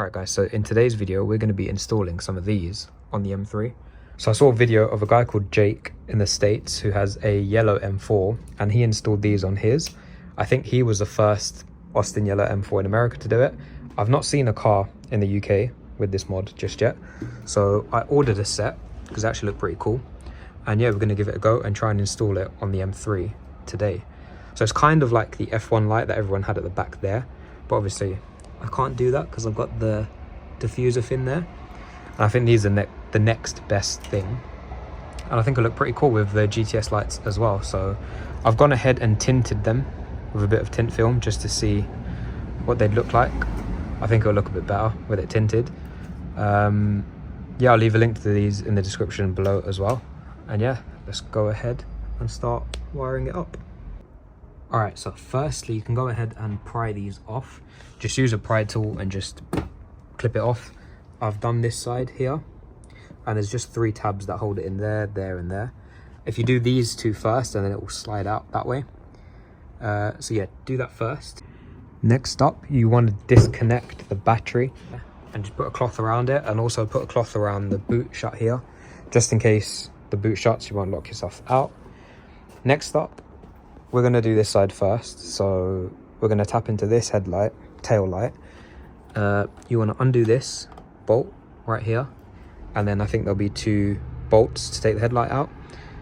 Alright guys, so in today's video we're going to be installing some of these on the M3. So I saw a video of a guy called Jake in the States who has a yellow M4 and he installed these on his. I think he was the first Austin yellow M4 in America to do it. I've not seen a car in the UK with this mod just yet. So I ordered a set because it actually looked pretty cool. And yeah, we're going to give it a go and try and install it on the M3 today. So it's kind of like the F1 light that everyone had at the back there. But obviously I can't do that because I've got the diffuser fin there. And I think these are the next best thing. And I think it'll look pretty cool with the GTS lights as well. So I've gone ahead and tinted them with a bit of tint film just to see what they'd look like. I think it'll look a bit better with it tinted. Yeah, I'll leave a link to these in the description below as well. And yeah, let's go ahead and start wiring it up. Alright, so firstly you can go ahead and pry these off. Just use a pry tool and just clip it off. I've done this side here and there's just 3 tabs that hold it in there, there and there. If you do these 2 first, and then it will slide out that way. So yeah, do that first. Next up, you want to disconnect the battery and just put a cloth around it, and also put a cloth around the boot shut here, just in case the boot shuts, you won't lock yourself out. Next up, we're going to do this side first. So we're going to tap into this tail light. You want to undo this bolt right here, and then I think there'll be 2 bolts to take the headlight out.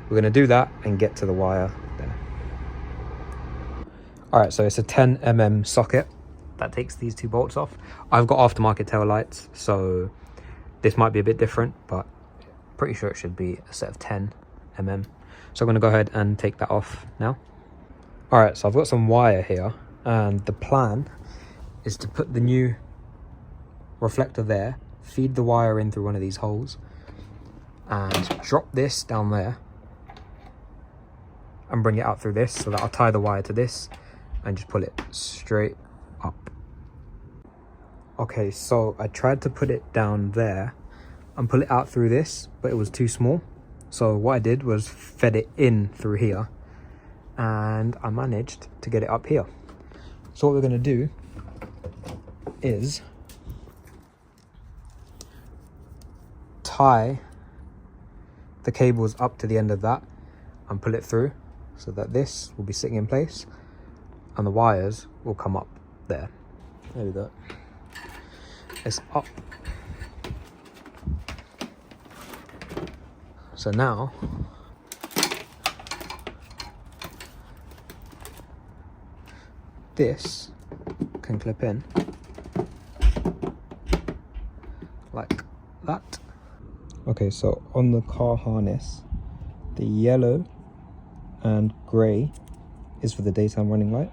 We're going to do that and get to the wire there. Alright, so it's a 10 mm socket that takes these 2 bolts off. I've got aftermarket tail lights, so this might be a bit different, but pretty sure it should be a set of 10 mm. So I'm going to go ahead and take that off now. Alright, so I've got some wire here, and the plan is to put the new reflector there, feed the wire in through one of these holes, and drop this down there, and bring it out through this, so that I'll tie the wire to this, and just pull it straight up. Okay, so I tried to put it down there, and pull it out through this, but it was too small. So what I did was fed it in through here, and I managed to get it up here. So what we're going to do is tie the cables up to the end of that and pull it through, so that this will be sitting in place and the wires will come up there. There we go. It's up. So now this can clip in like that. Okay, so on the car harness, the yellow and grey is for the daytime running light,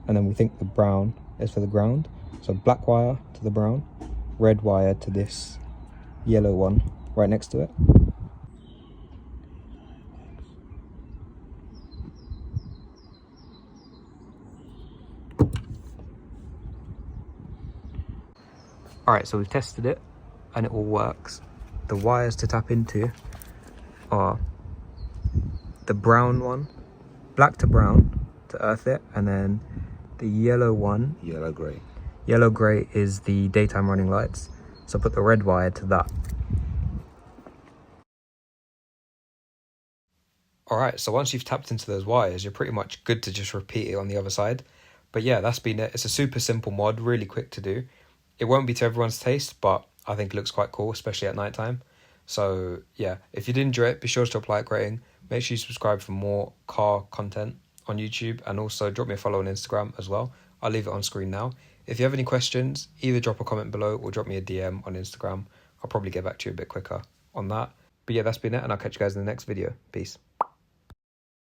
and then we think the brown is for the ground. So black wire to the brown, red wire to this yellow one right next to it. Alright, so we've tested it and it all works. The wires to tap into are the brown one, black to brown to earth it, and then the yellow one, yellow grey is the daytime running lights. So put the red wire to that. Alright, so once you've tapped into those wires, you're pretty much good to just repeat it on the other side. But yeah, that's been it. It's a super simple mod, really quick to do. It won't be to everyone's taste, but I think it looks quite cool, especially at night time. So yeah, if you did enjoy it, be sure to drop a like rating. Make sure you subscribe for more car content on YouTube, and also drop me a follow on Instagram as well. I'll leave it on screen now. If you have any questions, either drop a comment below or drop me a DM on Instagram. I'll probably get back to you a bit quicker on that. But yeah, that's been it, and I'll catch you guys in the next video. Peace.